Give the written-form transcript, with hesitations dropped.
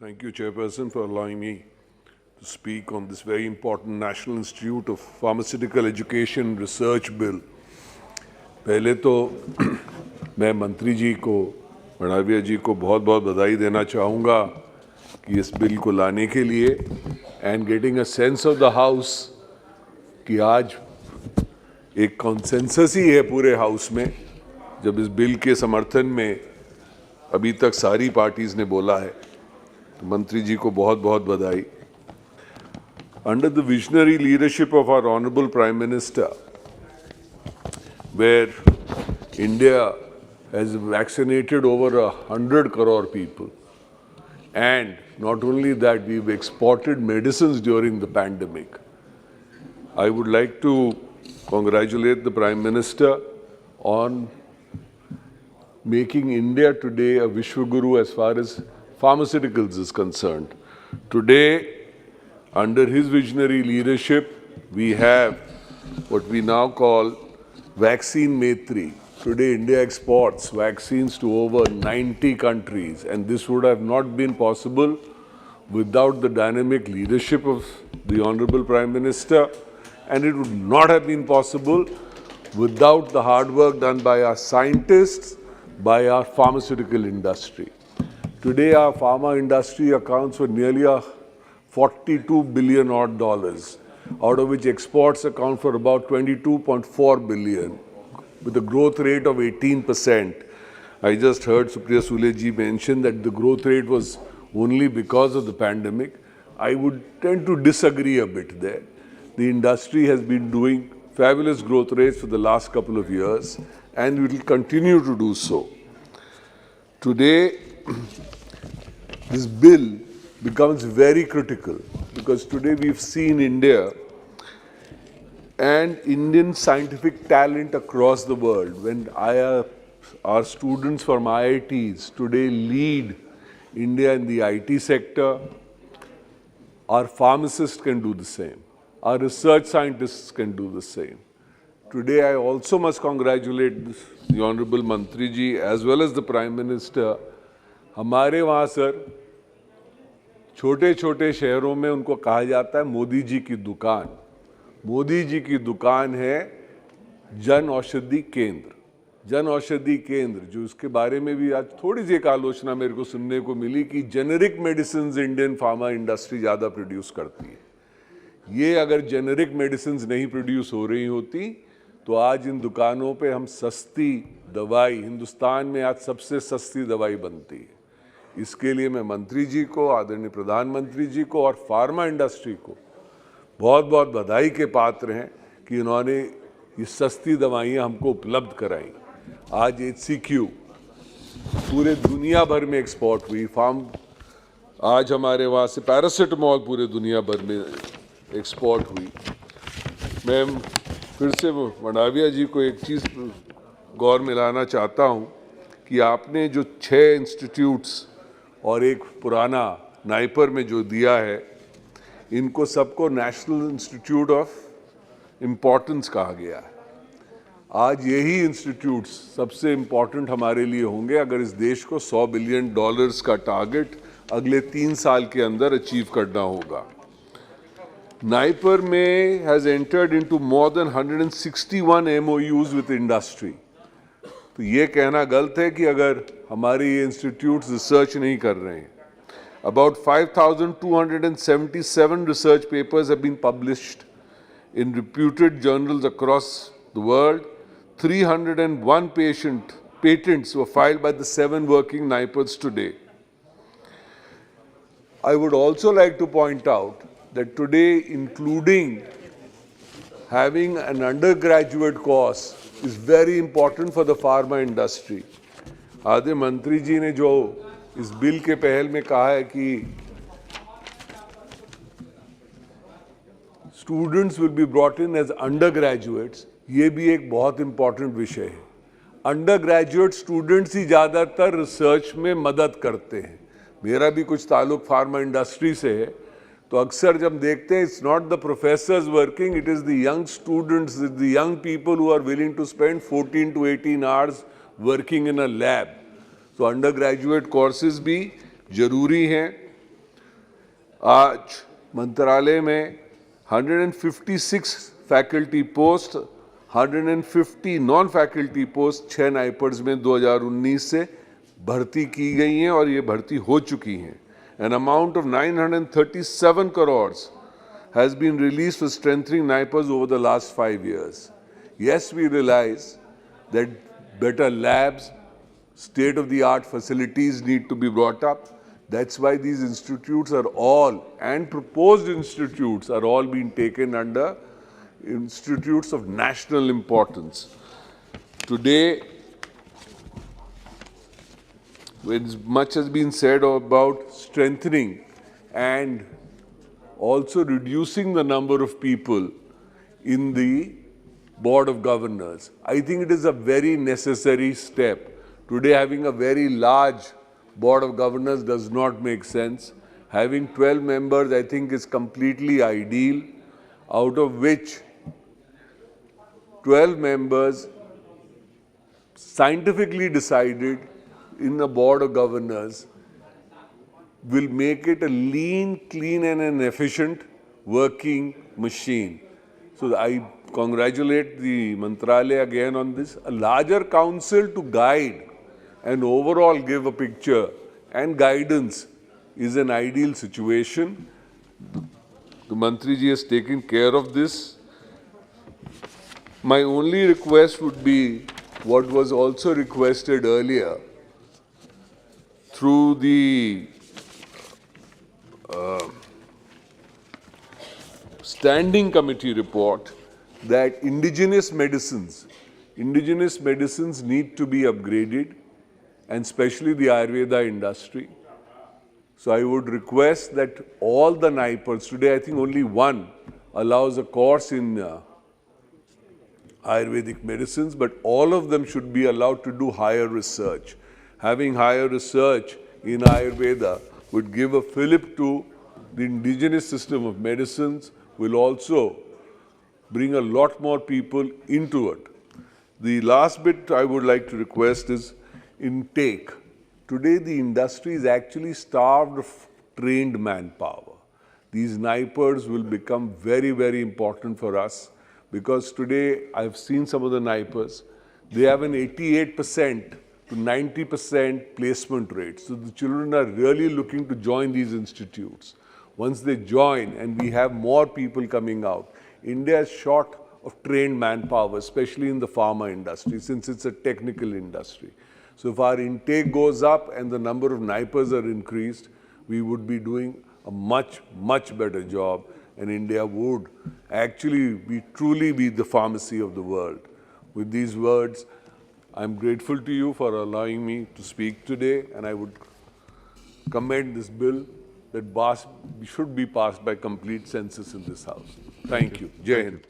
Thank you, Chairperson, for allowing me to speak on this very important National Institute of Pharmaceutical Education Research Bill. पहले तो मैं मंत्री जी को, भड़ाविया जी को बहुत बहुत बधाई देना चाहूँगा कि इस बिल को लाने के लिए and getting a sense of the house कि आज एक कॉन्सेंसस ही है पूरे हाउस में जब इस बिल के समर्थन में अभी तक सारी पार्टीज ने बोला है, तो मंत्री जी को बहुत बहुत बधाई। Under the visionary leadership of our Honorable Prime Minister, where India has vaccinated over 100 crore people, and not only that, we've exported medicines during the pandemic. I would like to congratulate the Prime Minister on making India today a Vishwaguru as far as pharmaceuticals is concerned. Today, under his visionary leadership, we have what we now call Vaccine Maitri. Today, India exports vaccines to over 90 countries, and this would have not been possible without the dynamic leadership of the Honorable Prime Minister, and it would not have been possible without the hard work done by our scientists, by our pharmaceutical industry. Today, our pharma industry accounts for nearly $42 billion odd, out of which exports account for about $22.4 billion, with a growth rate of 18%. I just heard Supriya Sule ji mention that the growth rate was only because of the pandemic. I would tend to disagree a bit there. The industry has been doing fabulous growth rates for the last couple of years, and we will continue to do so. Today, this bill becomes very critical because today we've seen India and Indian scientific talent across the world. When our students from IITs today lead India in the IT sector, our pharmacists can do the same. Our research scientists can do the same. Today, I also must congratulate the Honorable Mantri ji as well as the Prime Minister. हमारे वहाँ sir छोटे छोटे शहरों में उनको कहा जाता है मोदी जी की दुकान। मोदी जी की दुकान है जन औषधि केंद्र। जन औषधि केंद्र जो उसके बारे में भी आज थोड़ी सी एक आलोचना मेरे को सुनने को मिली कि generic medicines Indian pharma industry ज़्यादा प्रोड्यूस करती है। ये अगर जेनेरिक मेडिसिन्स नहीं प्रोड्यूस हो रही होती तो आज इन दुकानों पे हम सस्ती दवाई, हिंदुस्तान में आज सबसे सस्ती दवाई बनती है। इसके लिए मैं मंत्री जी को, आदरणीय प्रधानमंत्री जी को और फार्मा इंडस्ट्री को बहुत बहुत बधाई के पात्र हैं कि इन्होंने ये सस्ती दवाइयाँ हमको उपलब्ध कराई। आज HCQ पूरे दुनिया भर में एक्सपोर्ट हुई। आज हमारे वहाँ से पैरासीटामोल पूरे दुनिया भर में एक्सपोर्ट हुई। मैं फिर से भड़ाविया जी को एक चीज़ गौर में लाना चाहता हूँ कि आपने जो 6 इंस्टीट्यूट्स और एक पुराना नाइपर में जो दिया है, इनको सबको नेशनल इंस्टीट्यूट ऑफ इम्पोर्टेंस कहा गया है। आज यही इंस्टीट्यूट्स सबसे इम्पोर्टेंट हमारे लिए होंगे अगर इस देश को $100 बिलियन का टारगेट अगले 3 साल के अंदर अचीव करना होगा। नाइपर में has entered into more than 161 MOUs with industry. तो ये कहना गलत है कि अगर हमारे ये इंस्टीट्यूट्स रिसर्च नहीं कर रहे हैं। About 5,277 research papers have been published in reputed journals across the world. 301 patents were filed by the 7 working NIPERs today. I would also like to point out that today, including having an undergraduate course is very important for the pharma industry. आदरणीय मंत्री जी ने जो इस bill के पहल में कहा है कि students will be brought in as undergraduates, ये भी एक बहुत इंपॉर्टेंट विषय है। अंडरग्रेजुएट स्टूडेंट्स ही ज़्यादातर रिसर्च में मदद करते हैं। मेरा भी कुछ ताल्लुक फार्मा इंडस्ट्री से है, तो अक्सर जब देखते हैं it's not the professors working, it is the young students, the young people who are willing to spend 14 to 18 hours working in a lab. तो अंडर ग्रेजुएट कोर्सेज भी जरूरी हैं आज मंत्रालय में 156 faculty post, 150 non faculty post 6 NIPERs में 2019 से भर्ती की गई हैं और ये भर्ती हो चुकी हैं. An amount of 937 crores has been released for strengthening NIPERs over the last 5 years. Yes, we realize that better labs, state-of-the-art facilities need to be brought up. That's why these institutes are all, and proposed institutes are all being taken under institutes of national importance. Today, much has been said about strengthening and also reducing the number of people in the Board of Governors. I think it is a very necessary step. Today, having a very large Board of Governors does not make sense. Having 12 members, I think, is completely ideal, out of which 12 members scientifically decided in the Board of Governors will make it a lean, clean and an efficient working machine. So I congratulate the Mantralaya again on this. A larger council to guide and overall give a picture and guidance is an ideal situation. The Mantri ji has taken care of this. My only request would be what was also requested earlier through the standing committee report, that indigenous medicines need to be upgraded, and especially the Ayurveda industry. So I would request that all the NIPERs, today I think only one allows a course in Ayurvedic medicines, but all of them should be allowed to do higher research. Having higher research in Ayurveda would give a fillip to the indigenous system of medicines, will also bring a lot more people into it. The last bit I would like to request is intake. Today the industry is actually starved of trained manpower. These NIPERs will become very, very important for us, because today I've seen some of the NIPERs, they have an 88% to 90% placement rate. So the children are really looking to join these institutes. Once they join and we have more people coming out, India is short of trained manpower, especially in the pharma industry, since it's a technical industry. So if our intake goes up and the number of NIPERs are increased, we would be doing a much, much better job, and India would actually truly be the pharmacy of the world. With these words, I'm grateful to you for allowing me to speak today, and I would commend this bill that should be passed by complete census in this House. Thank you. Jai Hind.